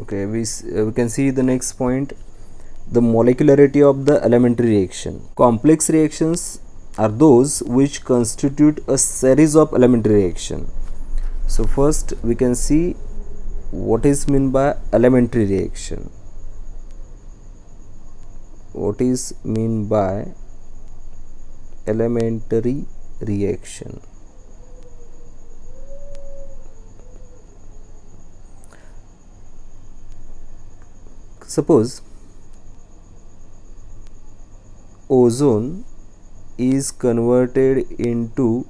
Okay, we can see the next point, the molecularity of the elementary reaction. Complex reactions are those which constitute a series of elementary reaction. So first we can see what is meant by elementary reaction. What is mean by elementary reaction? Suppose ozone is converted into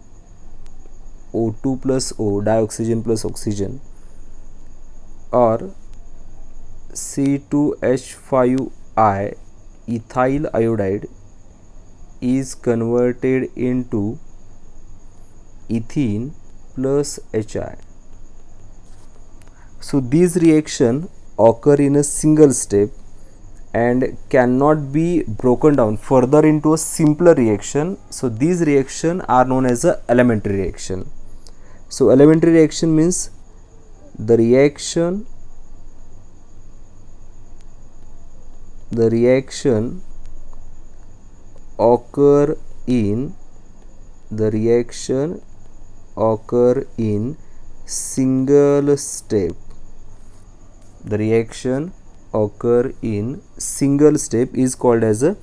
O2 plus O, dioxygen plus oxygen, or C2H5I, ethyl iodide, is converted into ethene plus HI. So these reactions occur in a single step and cannot be broken down further into a simpler reaction. So these reactions are known as a elementary reaction. So elementary reaction means the reaction occur in single step. The reaction occur in single step is called as a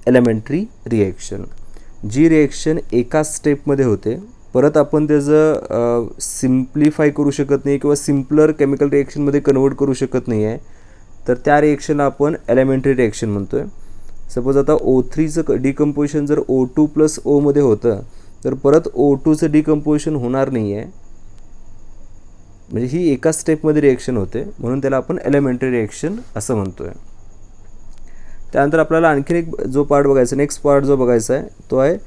elementary reaction. जी reaction एका स्टेपमध्ये होते, परत आपण त्याचं simplify करू शकत नाही किंवा सिम्पलर केमिकल रिएक्शनमध्ये कन्वर्ट करू शकत नाही आहे, तर त्या रिएक्शनला आपण एलिमेंटरी रिएक्शन म्हणतोय. सपोज आता O3चं डिकम्पोजिशन जर O2 प्लस O मध्ये होतं, तर परत O2चं डिकम्पोजिशन होणार नाही आहे, म्हणजे ही एका स्टेपमध्ये रिएक्शन होते, म्हणून त्याला आपण एलिमेंटरी रिएक्शन असं म्हणतोय. त्यानंतर आपल्याला आणखीन एक जो पार्ट बघायचा, नेक्स्ट पार्ट जो बघायचा आहे तो आहे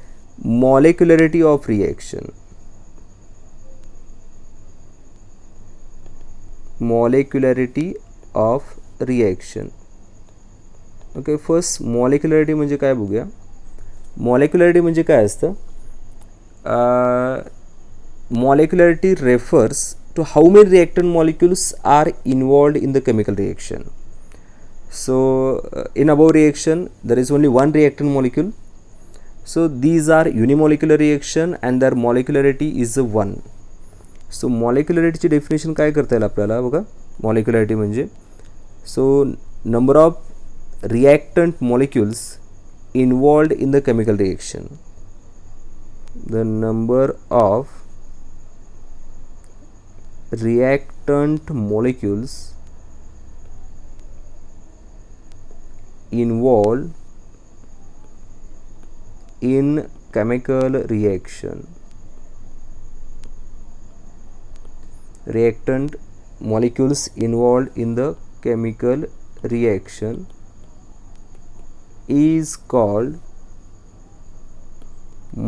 molecularity of reaction. Molecularity of reaction. Okay, first molecularity म्हणजे काय बघूया. मॉलिक्युलरिटी म्हणजे काय असतं. Molecularity refers to how many reactant molecules are involved in the chemical reaction. So in above reaction there is only one reactant molecule, so these are unimolecular reaction and their molecularity is 1. So molecularity ची definition काय करता येईल आपल्याला बघा. मॉलिक्युलरिटी म्हणजे so number of reactant molecules involved in the chemical reaction. The number of reactant molecules involved in chemical reaction. Reactant molecules involved in the chemical reaction is called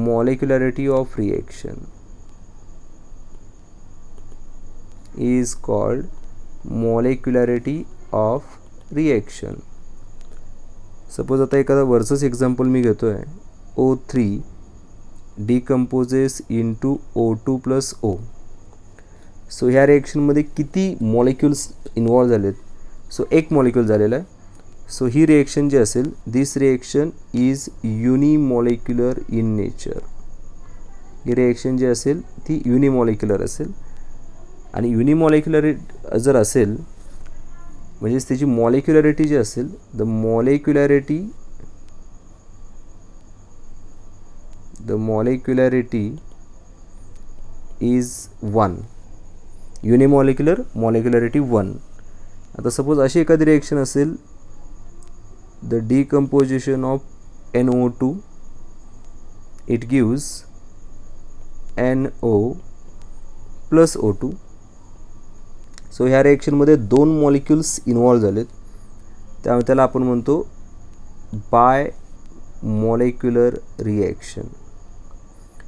molecularity of reaction. Is called molecularity of reaction. Suppose आता एखादा वरचंच example मी घेतो आहे. O3 decomposes into O2 plus O. So ह्या रिएक्शनमध्ये किती molecules involve झालेत. सो एक मॉलिक्युल झालेला आहे. सो ही रिएक्शन जी असेल, this reaction is unimolecular in nature. ही रिएक्शन जी असेल ती युनिमॉलिक्युलर असेल, आणि युनिमॉलिक्युलर जर असेल म्हणजेच त्याची मॉलिक्युलरिटी जी असेल, द मॉलिक्युलरिटी इज 1. युनिमॉलिक्युलर मॉलिक्युलरिटी 1. आता सपोज अशी एखादी रिएक्शन असेल, the decomposition of NO2, it gives NO plus O2. So ह्या रिएक्शनमध्ये 2 मॉलिक्युल्स इन्वॉल्व झालेत, त्यामुळे त्याला आपण म्हणतो बाय मॉलिक्युलर रिएक्शन.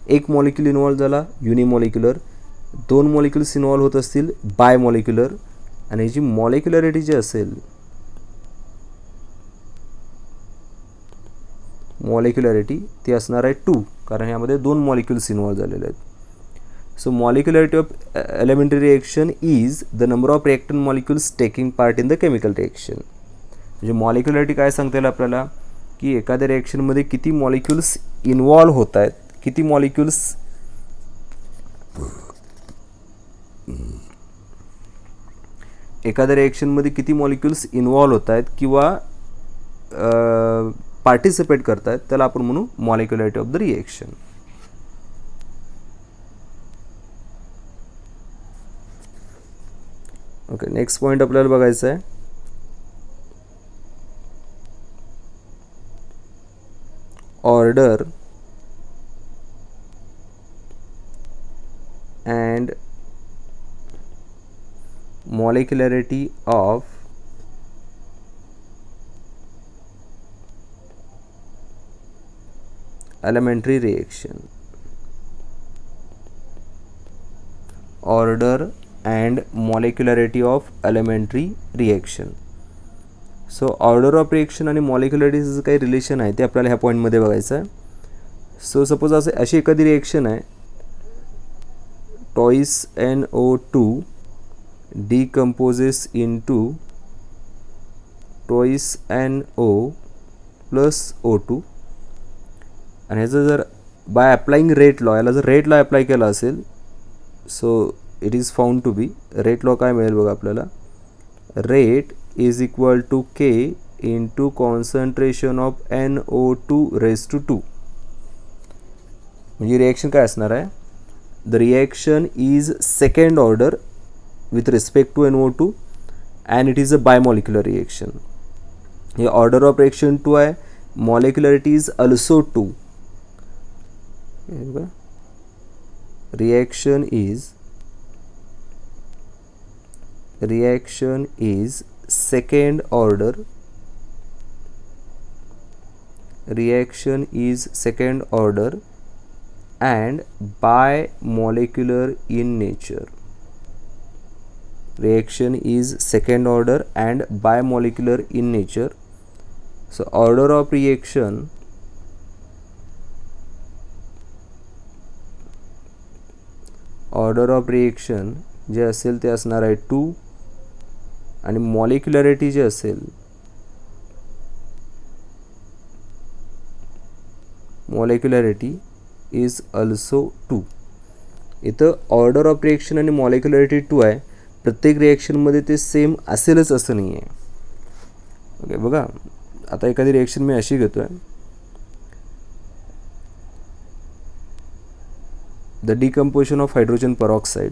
एक मॉलिक्युल इन्वॉल्व झाला युनिमॉलिक्युलर, 2 मॉलिक्युल्स इन्वॉल्व होत असतील बाय मॉलिक्युलर, आणि ह्याची मॉलिक्युलरिटी जी असेल, मॉलिक्युलरिटी ती असणार आहे 2, कारण ह्यामध्ये 2 मॉलिक्युल्स इन्वॉल्व झालेले आहेत. So molecularity of elementary reaction is the number of reactant molecules taking part in the chemical reaction. म्हणजे मॉलिक्युलरिटी काय सांगता येईल आपल्याला की एखाद्या रिॲक्शनमध्ये किती मॉलिक्युल्स इन्व्हॉल्व होत आहेत, किती मॉलिक्युल्स एखाद्या रिॲक्शनमध्ये किती मॉलिक्युल्स इन्व्हॉल्व होत आहेत किंवा पार्टिसिपेट करत आहेत, त्याला आपण म्हणू molecularity of the reaction. Okay, next point आपल्याला बघायचा आहे order and molecularity of elementary reaction. Order and molecularity of elementary reaction. So order of reaction आणि मॉलिक्युलरिटीचं काही रिलेशन आहे ते आपल्याला ह्या पॉईंटमध्ये बघायचं आहे. सो सपोज अशी एखादी रिएक्शन आहे, twice NO2 decomposes into twice NO plus O2 आणि ह्याचं जर बाय अप्लाइंग रेट लॉ, याला जर रेट लॉ अप्लाय केला असेल, so it is found to be, rate law काय मिळेल बघा आपल्याला, rate is equal to K into concentration of NO2 raised to 2. म्हणजे रिॲक्शन काय असणार आहे, the reaction is second order with respect to NO2 and it is a bimolecular reaction. हे order of reaction 2 आहे, molecularity is also 2. Reaction is second order, reaction is second order and bimolecular in nature. Reaction is second order and bimolecular in nature. So order of reaction जे असेल ते असणार आहे 2 आणि मॉलिक्युलरिटी जे असेल, मॉलिक्युलरिटी इज ऑल्सो 2. इथं ऑर्डर ऑफ रिॲक्शन आणि मॉलिक्युलरिटी 2 आहे, प्रत्येक रिॲक्शनमध्ये ते सेम असेलच असं नाही आहे. ओके, बघा आता एखादी रिॲक्शन मी अशी घेतो आहे, the decomposition of hydrogen peroxide,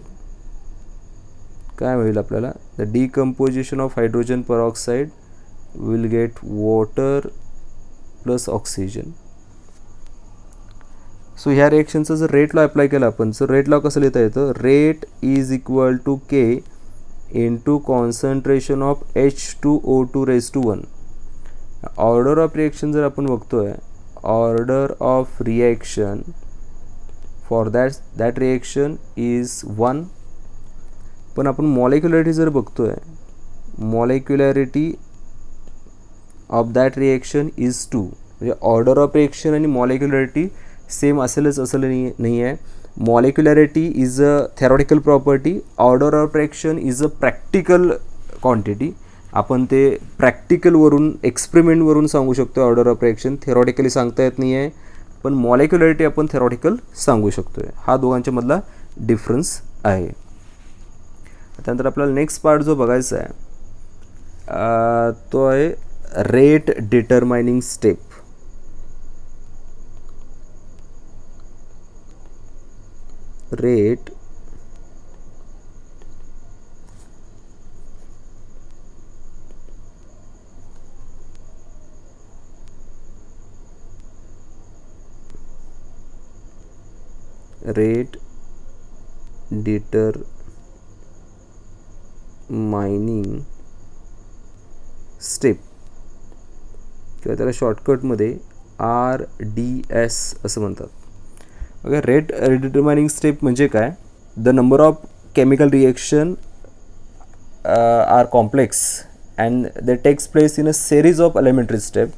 काय होईल आपल्याला, the decomposition of hydrogen peroxide will get water plus oxygen. So ह्या रिॲक्शनचं जर रेट लॉ अप्लाय केला आपण, तर रेट लॉ कसं लिहिता येतं, rate is equal to K into concentration of H2O2 raise to 1. Order of reaction जर आपण बघतोय, order of reaction for that reaction is 1. पण आपण मॉलिक्युलरिटी जर बघतोय, molecularity of that reaction is 2. म्हणजे ऑर्डर ऑफ रिॲक्शन आणि मॉलिक्युलरिटी सेम असेलच असं नाही आहे. Molecularity is a theoretical property, order of reaction is a practical quantity. आपण ते प्रॅक्टिकलवरून, एक्सपेरिमेंटवरून सांगू शकतो ऑर्डर ऑफ रिॲक्शन, थेरॉटिकली सांगता येत नाही आहे. पण मॉलिक्युलरिटी आपण थेरॉटिकल सांगू शकतो आहे. हा दोघांच्या मधला डिफरन्स आहे. त्यानंतर आपल्याला नेक्स्ट पार्ट जो बघायचा आहे तो आहे rate determining step. Rate determining step किंवा त्याला शॉर्टकटमध्ये RDS असं म्हणतात. ओके, रेट डिटरमाइनिंग स्टेप म्हणजे काय, the number of chemical reaction are complex and they takes place in a series of elementary step.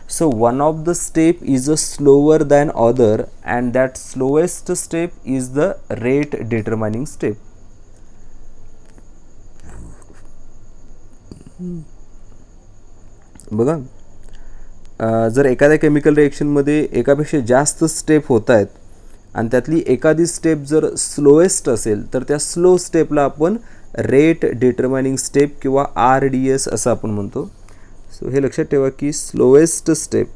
So one of the step is a slower than other, and that slowest step is the rate determining step. बघा, जर एखाद्या chemical रिएक्शनमध्ये एकापेक्षा जास्त step होत आहेत आणि त्यातली एखादी स्टेप जर स्लोएस्ट असेल तर त्या स्लो स्टेपला आपण रेट डिटर्माइनिंग स्टेप किंवा RDS असं आपण म्हणतो. सो हे लक्षात ठेवा की slowest step,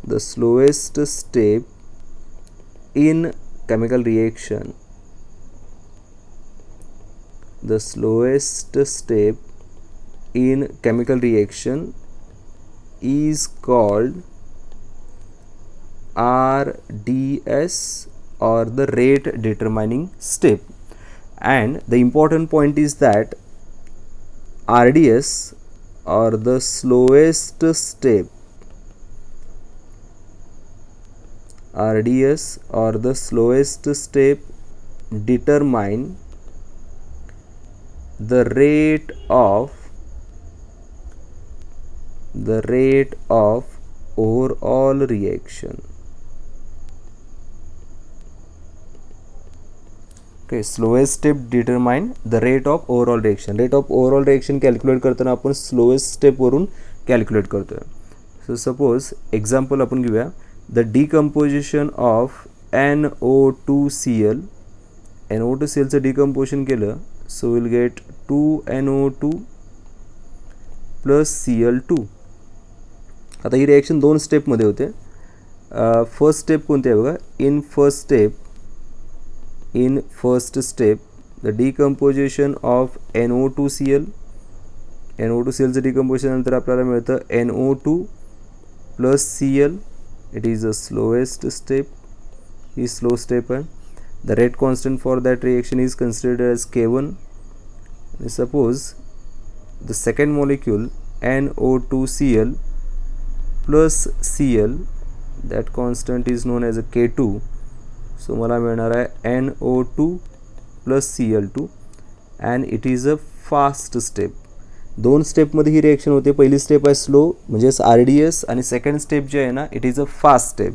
the slowest step in chemical reaction, the slowest step in chemical reaction is called RDS, or the rate determining step. And the important point is that RDS, or the slowest step, RDS or the slowest step determine the rate of overall reaction. Okay, slowest step determine the rate of overall reaction. Rate of overall reaction calculate करताना आपण slowest step वरून calculate करतोय. So suppose example आपण घेऊया, the decomposition of NO2Cl. NO2Cl चं decomposition केलं, so we'll get 2NO2 plus Cl2. आता ही reaction दोन स्टेपमध्ये होते. फर्स्ट स्टेप कोणती आहे बघा, in first step the decomposition of NO2Cl. NO2Clचं डिकम्पोजिशन नंतर आपल्याला मिळतं NO2 plus Cl. It is a slowest step, ही स्लो स्टेप आहे. The rate constant for that reaction is considered as K1. Suppose the second molecule NO2Cl plus Cl, that constant is known as a K2. So मला मिळणार आहे NO2 plus Cl2, and it is a fast step. दोन स्टेपमध्ये ही reaction होते. पहिली step आहे slow म्हणजेच RDS, आणि सेकंड स्टेप जे आहे ना, it is a fast step.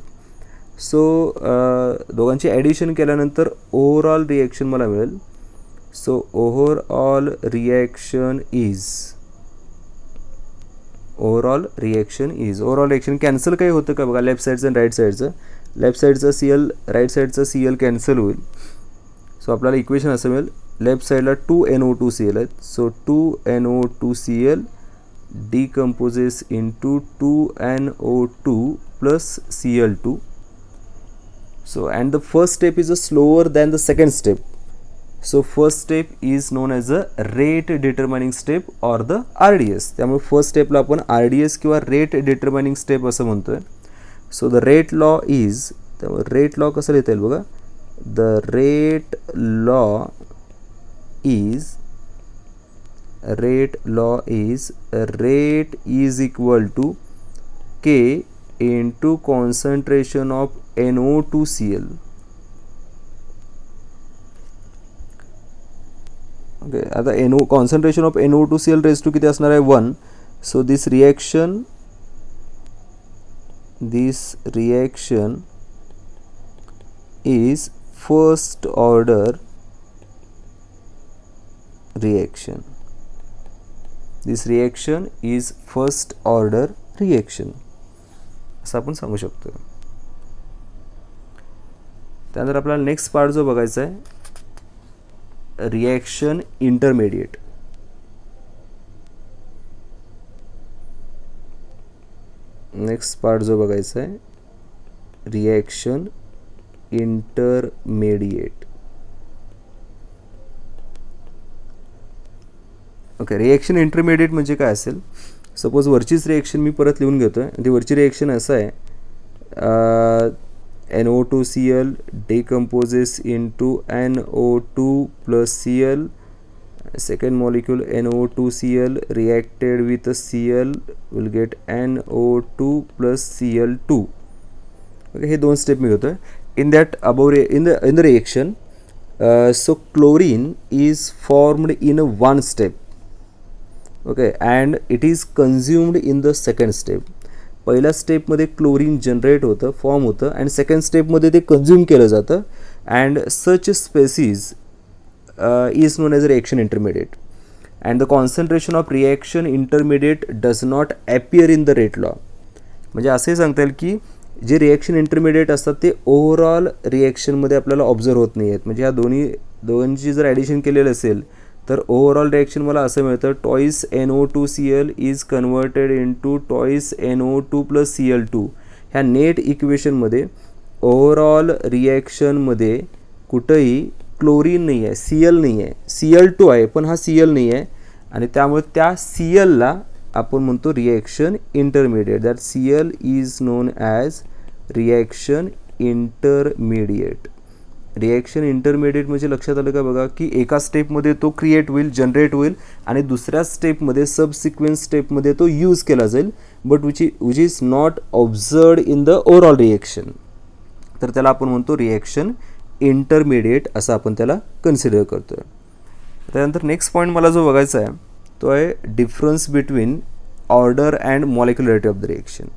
So दोघांची ॲडिशन केल्यानंतर ओव्हरऑल रिएक्शन मला मिळेल. सो ओव्हरऑल रिएक्शन कॅन्सल काही होतं का बघा, लेफ्ट साईडचं आणि राईट साईडचं. लेफ्ट साईडचा Cl, राईट साईडचा Cl कॅन्सल होईल. सो आपल्याला इक्वेशन असं मिळेल, लेफ्ट साईडला 2NO2Cl आहेत. So 2NO2Cl decomposes into 2NO2 plus Cl2. So and the first step is slower than the second step. So first step is known as a rate determining step or the RDS. त्यामुळे first स्टेपला आपण RDS किंवा rate determining step असं म्हणतोय. So the rate law is, त्यामुळे rate law कसं लिहिता येईल बघा, the rate law is rate is equal to K into concentration of NO2Cl. Okay, आता concentration of NO2Cl raised to किती असणार आहे 1. So this reaction is first order reaction. This reaction is first order reaction असं आपण सांगू शकतो. त्यानंतर आपल्याला नेक्स्ट पार्ट जो बघायचा आहे, रिएक्शन इंटरमिडिएट. नेक्स्ट पार्ट जो बघायचा आहे, reaction intermediate. Okay, reaction intermediate म्हणजे काय असेल, सपोज वरचीच रिएक्शन मी परत लिहून घेतो आहे. ती वरची रिएक्शन असं आहे, NO2Cl decomposes into NO2 plus Cl. Second molecule NO2Cl reacted with a Cl will get NO2 plus Cl2. Okay, हे दोन स्टेप मी घेतो आहे. In the reaction, so chlorine is formed in one step. Okay, and it is consumed in the second step. पहिल्या स्टेपमध्ये chlorine generate होतं, form होतं, and second स्टेपमध्ये ते कन्झ्युम केलं जातं. And such species is known as a reaction intermediate, and the concentration of reaction intermediate does not appear in the rate law. म्हणजे असे सांगता येईल की जे रिॲक्शन इंटरमिडिएट असतात ते ओव्हरऑल रिॲक्शनमध्ये आपल्याला ऑब्झर्व होत नाही आहेत. म्हणजे ह्या दोघांची जर ॲडिशन केलेलं असेल तर ओव्हरऑल रिॲक्शन मला असं मिळतं, twice NO2Cl is converted into twice NO2 + Cl2. ह्या नेट इक्वेशनमध्ये ओव्हरऑल रिॲक्शनमध्ये कुठंही क्लोरीन नाही आहे, Cl नाही आहे, Cl2 आहे पण हा Cl नाही आहे, आणि त्यामुळे त्या Clला आपण म्हणतो reaction intermediate. That Cl is known as reaction intermediate. Reaction intermediate म्हणजे लक्षात आलं का बघा, की एका स्टेपमध्ये तो क्रिएट होईल, जनरेट होईल, आणि दुसऱ्या स्टेपमध्ये सबसिक्वेन्स स्टेपमध्ये तो यूज केला जाईल, but which is not observed in the overall reaction. तर त्याला आपण म्हणतो रिॲक्शन इंटरमिडिएट असं आपण त्याला कन्सिडर करतो. त्यानंतर नेक्स्ट पॉईंट मला जो बघायचा आहे तो आहे difference between order and molecularity of the reaction.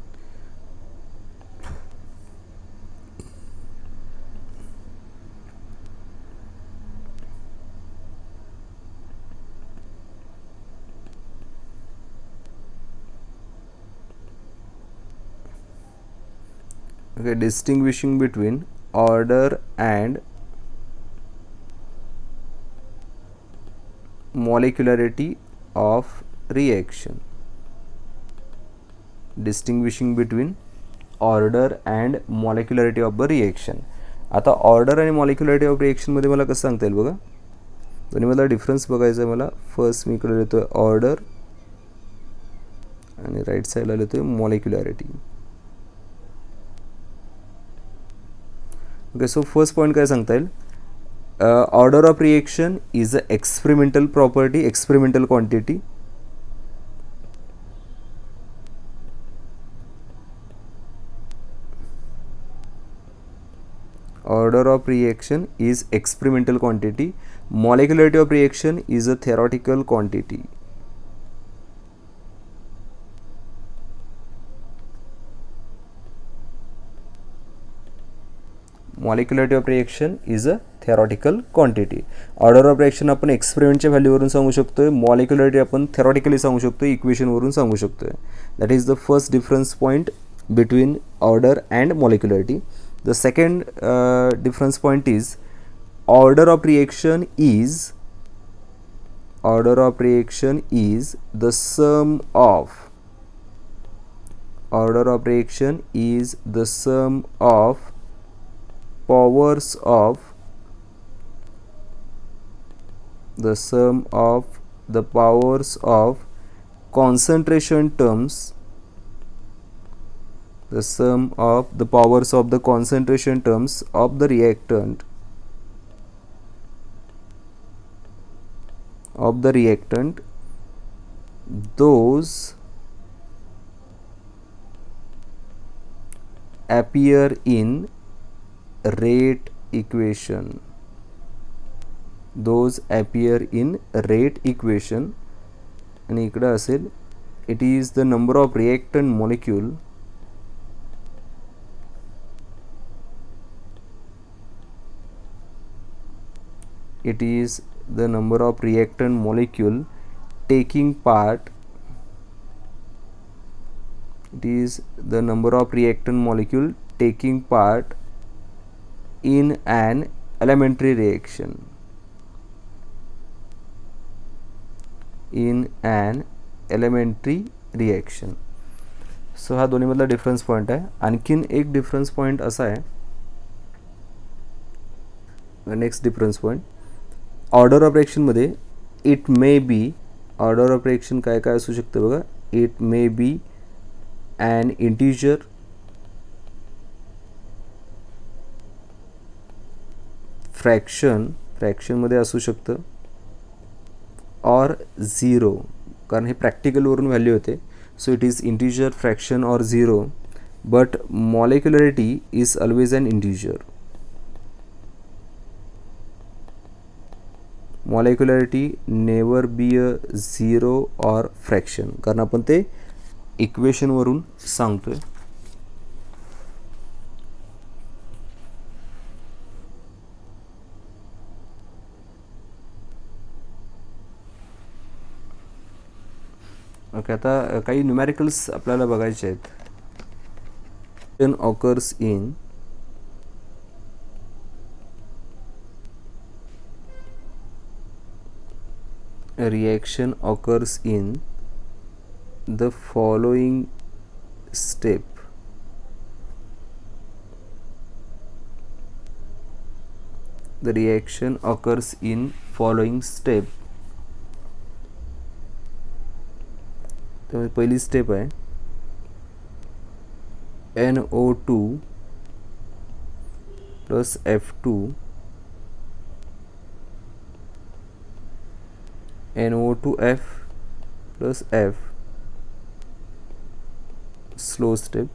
Okay, distinguishing between order and molecularity of reaction. Distinguishing between order and molecularity of the reaction. आता ऑर्डर आणि मॉलिक्युलॅरिटी ऑफ रिएक्शनमध्ये मला कसं सांगता येईल बघा, दोन्हीमधला डिफरन्स बघायचा आहे मला. फर्स्ट मी इकडे लिहितो आहे ऑर्डर आणि राईट साईडला लिहितो आहे मॉलिक्युलॅरिटी. ओके, सो फर्स्ट पॉईंट काय सांगता येईल, order of reaction is a experimental property, experimental quantity. Order of reaction is experimental quantity. Molecularity of reaction is a theoretical quantity. Molecularity of reaction is a theoretical quantity. Order of reaction आपण एक्सपेरिमेंटच्या व्हॅल्यूवरून सांगू शकतोय, मॉलिक्युलॅरिटी आपण theoretically सांगू शकतोय, इक्वेशनवरून सांगू शकतोय. That is the first difference point between order and molecularity. The second difference point is order of reaction is the sum of powers of concentration terms, the sum of the powers of the concentration terms of the reactant those appear in rate equation. आणि इकडे असेल it is the number of reactant molecule taking part in an elementary reaction. So हा दोन्हीमधला difference point आहे. आणखीन एक difference point असा आहे, next difference point order of रिएक्शनमध्ये it may be, order of reaction काय काय असू शकतं बघा, it may be an integer, फ्रॅक्शनमध्ये असू शकतं, ऑर झिरो, कारण हे प्रॅक्टिकलवरून व्हॅल्यू होते. So it is integer, fraction or zero, but molecularity is always an integer. Molecularity never be a zero or fraction, कारण आपण ते इक्वेशनवरून सांगतोय. ओके, आता काही न्यूमॅरिकल्स आपल्याला बघायचे आहेत. Occurs in reaction occurs in the following step. The reaction occurs in following step. तर पहिली स्टेप आहे NO2 plus F2 NO2F plus F, slow step.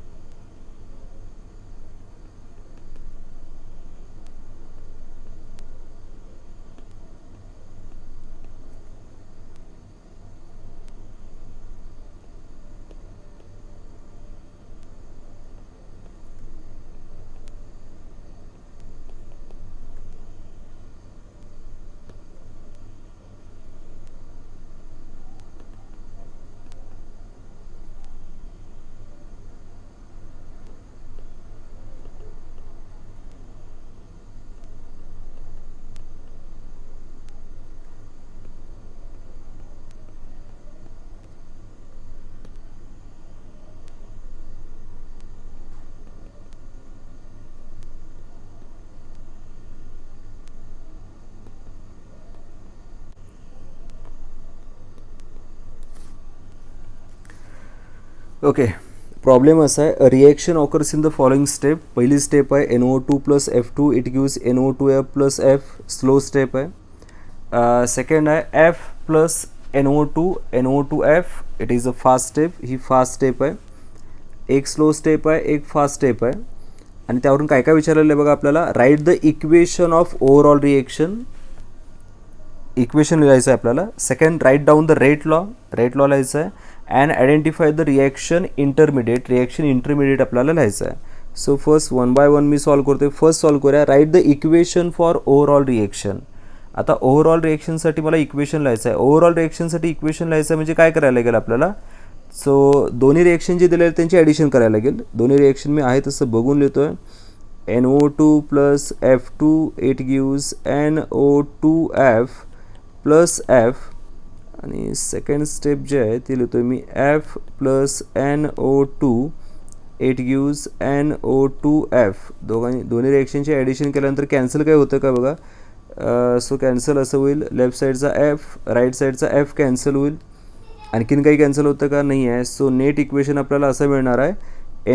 Okay, problem असा आहे, reaction occurs in the following step. पहिली step आहे NO2 plus F2, it gives NO2F plus F, slow step आहे. Second आहे F plus NO2 NO2F, it is a fast step, he fast step आहे. एक slow step आहे, एक fast step आहे. आणि त्यावरून काय काय विचारलेलं आहे बघा आपल्याला, write the equation of overall reaction. Equation लिहायचं आहे आपल्याला. Second, write down the rate law लिहायचं आहे. And identify the reaction intermediate आपल्याला लिहायचं आहे. So first one by one मी सॉल्व करतो. फर्स्ट सॉल्व करूया. Write the equation for overall reaction. आता ओव्हरऑल रिएक्शनसाठी मला इक्वेशन लिहायचं आहे. ओव्हरऑल रिएक्शनसाठी इक्वेशन लिहायचं आहे म्हणजे काय करायला लागेल आपल्याला, सो दोन्ही रिएक्शन जे दिले आहेत त्यांची ॲडिशन करायला लागेल. दोन्ही रिएक्शन मी आहे तसं बघून लिहितो आहे. NO2 plus F2, it gives NO2F plus F. आणि सेकंड स्टेप जे आहे ती लिहितो आहे मी F plus NO2, it gives NO2F. दोन्ही रिएक्शनची ॲडिशन केल्यानंतर कॅन्सल काय होतं का बघा. सो कॅन्सल असं होईल, लेफ्ट साईडचा F राईट साईडचा F कॅन्सल होईल. आणखीन काही कॅन्सल होतं का, नाही आहे. सो नेट इक्वेशन आपल्याला असं मिळणार आहे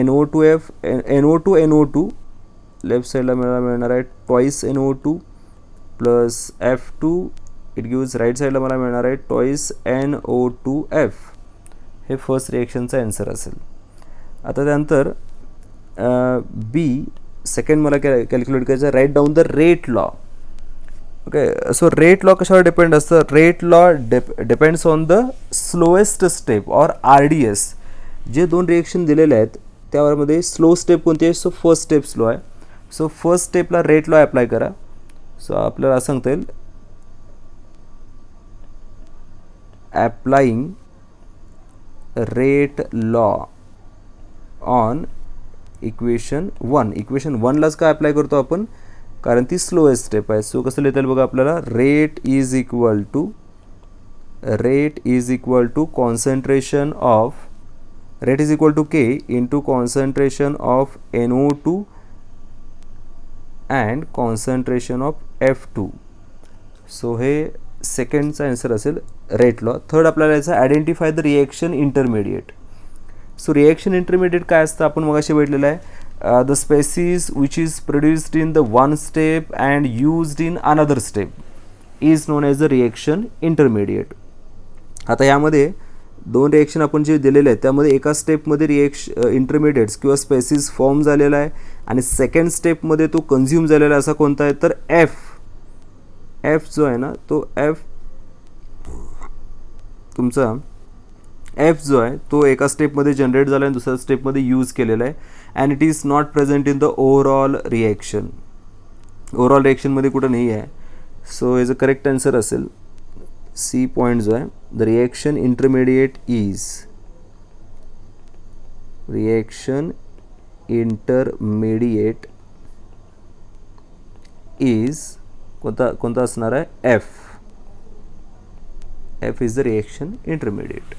NO2 लेफ्ट साईडला मिळणार आहे twice NO2 plus F2, it gives right साईडला मला मिळणार आहे ट्वाईस NO2F. हे फर्स्ट रिएक्शनचा आन्सर असेल. आता त्यानंतर बी सेकंड मला कॅल्क्युलेट करायचं आहे. Write down the rate law. Okay, so rate law कशावर डिपेंड असतं. Rate law depends on the slowest step or RDS. जे दोन रिएक्शन दिलेले आहेत त्यामध्ये स्लो स्टेप कोणती आहे, सो फर्स्ट स्टेप स्लो आहे. सो फर्स्ट स्टेपला रेट लॉ अप्लाय करा. सो आपल्याला असं सांगता येईल applying rate law on equation 1. Equation 1लाच का अप्लाय करतो आपण, कारण ती स्लोएस्ट स्टेप आहे. सो कसं लिहिता येईल बघा आपल्याला, rate is equal to concentration K into concentration of NO2 and concentration of F2. So हे सेकंडचा आन्सर असेल रेट लॉ. थर्ड आपल्याला याचा identify the reaction intermediate. So reaction intermediate काय असतं आपण मगाशी भेटलेलं आहे, the species which is produced in the one step and used in another step is known as the reaction intermediate. आता यामध्ये दोन रिएक्शन आपण जे दिलेले आहेत त्यामध्ये एका स्टेपमध्ये इंटरमिडिएट्स किंवा स्पेसिस फॉर्म झालेला आहे आणि सेकंड स्टेपमध्ये तो कन्झ्युम झालेला असा कोणता आहे तर एफ जो आहे ना तो एफ तुमचा एफ जो आहे तो एका स्टेपमध्ये जनरेट झाला आणि दुसऱ्या स्टेपमध्ये यूज केलेला आहे and it is not present in the overall reaction. Overall रिॲक्शनमध्ये कुठं नाही आहे. सो याचं करेक्ट आन्सर असेल सी पॉईंट जो आहे. द रिॲक्शन इंटरमिडिएट इज कोणता असणार आहे F. F is the reaction intermediate.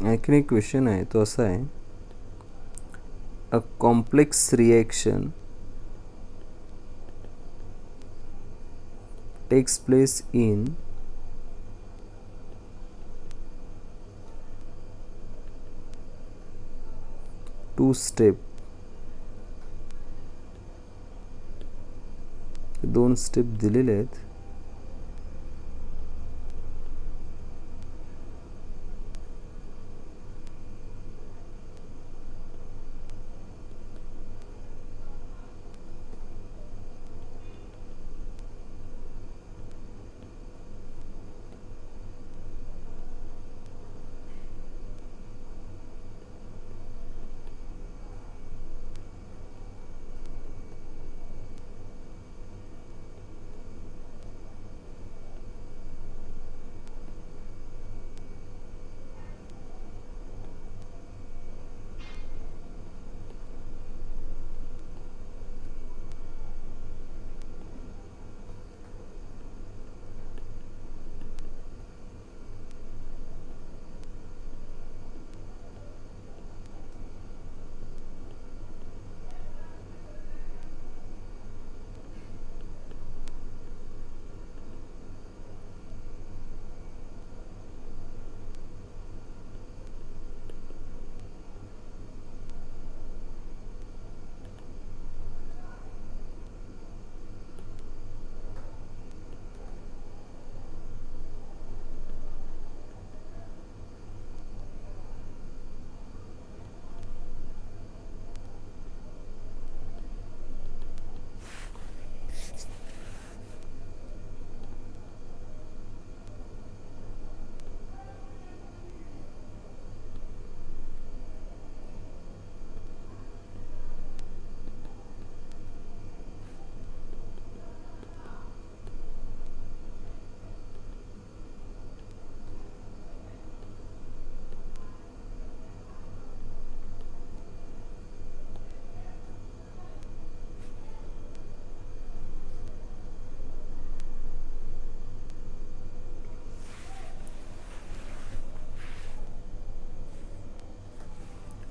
आणखीन एक क्वेश्चन आहे तो असा आहे a complex reaction takes place in two step. दोन स्टेप दिलेले आहेत.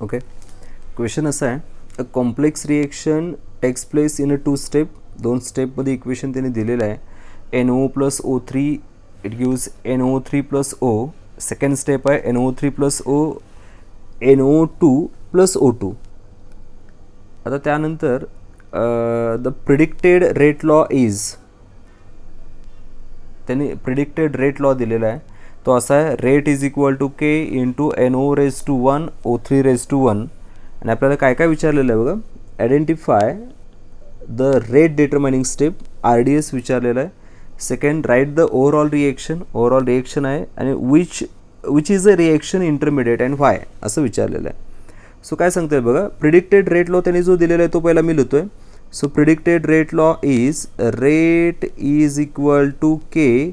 ओके. क्वेश्चन असा आहे a complex reaction takes place in a to step. दोन स्टेपमध्ये इक्वेशन त्याने दिलेलं आहे. NO + O3 it gives NO3 + O. Second step आहे NO3 + O NO2 + O2. आता त्यानंतर the predicted rate law is, त्यांनी प्रिडिक्टेड रेट लॉ दिलेला आहे तो असा आहे rate is equal to K into NO⁻1 O3⁻1. आणि आपल्याला काय काय विचारलेलं आहे बघा. Identify the rate determining step RDS विचारलेलं आहे. Second write the overall reaction आहे आणि which is a reaction intermediate and why असं विचारलेलं आहे. सो काय सांगतोय बघा. प्रिडिक्टेड रेट लॉ त्यांनी जो दिलेला आहे तो पहिला मी लिहितोय. So predicted rate law is rate is equal to K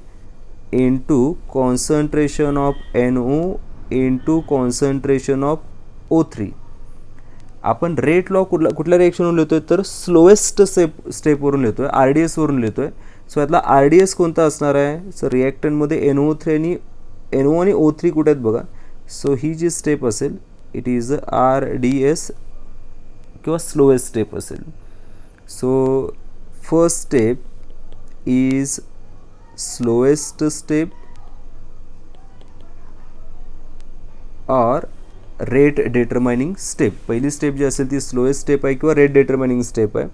into concentration of NO into concentration of O3. आपण रेट लॉ कुठल्या रिएक्शनवरून लिहितोय तर स्लोएस्ट स्टेपवरून लिहितोय, RDS वरून लिहितोय. सो यातला RDS कोणता असणार आहे. सो रिॲक्टंटमध्ये NO आणि O3 कुठे आहेत बघा. सो ही जी स्टेप असेल इट इज RDS किंवा स्लोएस्ट स्टेप असेल. So first step is slowest step और रेट डिटर्मिनिंग स्टेप. पहिली स्टेप जी असेल ती स्लोएस्ट स्टेप आहे किंवा रेट डिटर्मिनिंग स्टेप आहे.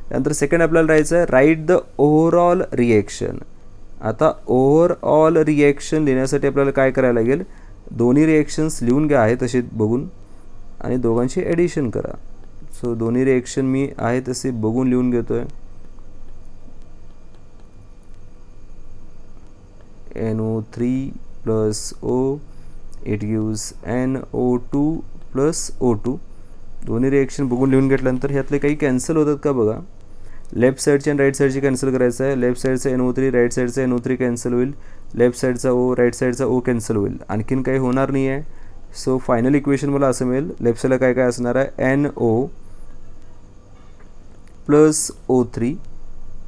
त्यानंतर सेकंड आपल्याला राहायचं आहे राईट द ओव्हरऑल रिएक्शन. आता ओव्हरऑल रिॲक्शन लिहिण्यासाठी आपल्याला काय करायला लागेल, दोन्ही रिॲक्शन्स लिहून घ्या आहे तसे बघून आणि दोघांची ॲडिशन करा. सो दोन्ही रिॲक्शन मी आहे तसे बघून लिहून घेतो आहे. NO3 plus O, it gives NO2 plus O2. दोन्ही रिॲक्शन बघून लिहून घेतल्यानंतर ह्यातले काही कॅन्सल होतात का बघा. लेफ्ट साईडची आणि राईट साईडची कॅन्सल करायचं आहे. लेफ्ट साईडचा NO3 राईट साईडचा NO3 कॅन्सल होईल. लेफ्ट साईडचा O राईट साईडचा O कॅन्सल होईल. आणखीन काही होणार नाही आहे. सो फायनल इक्वेशन मला असं मिळेल, लेफ्ट साईडला काय काय असणार आहे, NO plus O3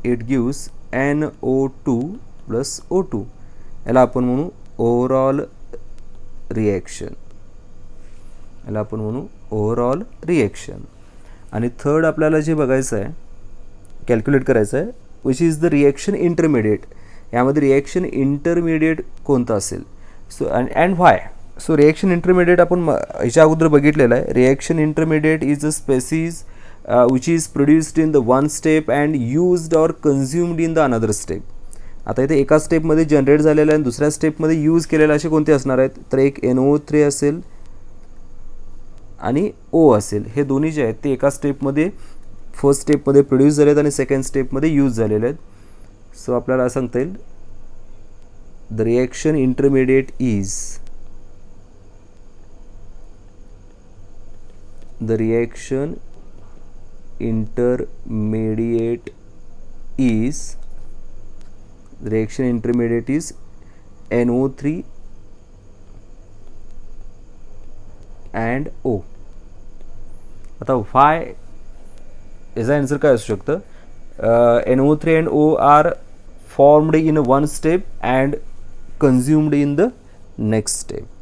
it gives NO2 plus O2. याला आपण म्हणू ओव्हरऑल रिॲक्शन. याला आपण म्हणू ओव्हरऑल रिॲक्शन. आणि थर्ड आपल्याला जे बघायचं आहे, कॅल्क्युलेट करायचं आहे, which is the reaction intermediate. यामध्ये रिॲक्शन इंटरमिडिएट कोणतं असेल. So and why. So reaction intermediate आपण ह्याच्या अगोदर बघितलेलं आहे. Reaction intermediate is a species which is produced in the one step and used or consumed in the another step. आता इथे एका स्टेपमध्ये जनरेट झालेलं आणि दुसऱ्या स्टेपमध्ये यूज केलेलं असे कोणते असणार आहेत, तर एक NO3 असेल आणि O असेल. हे दोन्ही जे आहेत ते एका स्टेपमध्ये फर्स्ट स्टेपमध्ये प्रोड्यूस झालेत आणि सेकंड स्टेपमध्ये यूज झालेले आहेत. सो आपल्याला सांगता येईल the reaction intermediate is the reaction intermediate is NO3 and O. आता why याचा आन्सर काय असू शकतं, NO3 and O are formed in one step and consumed in the next step.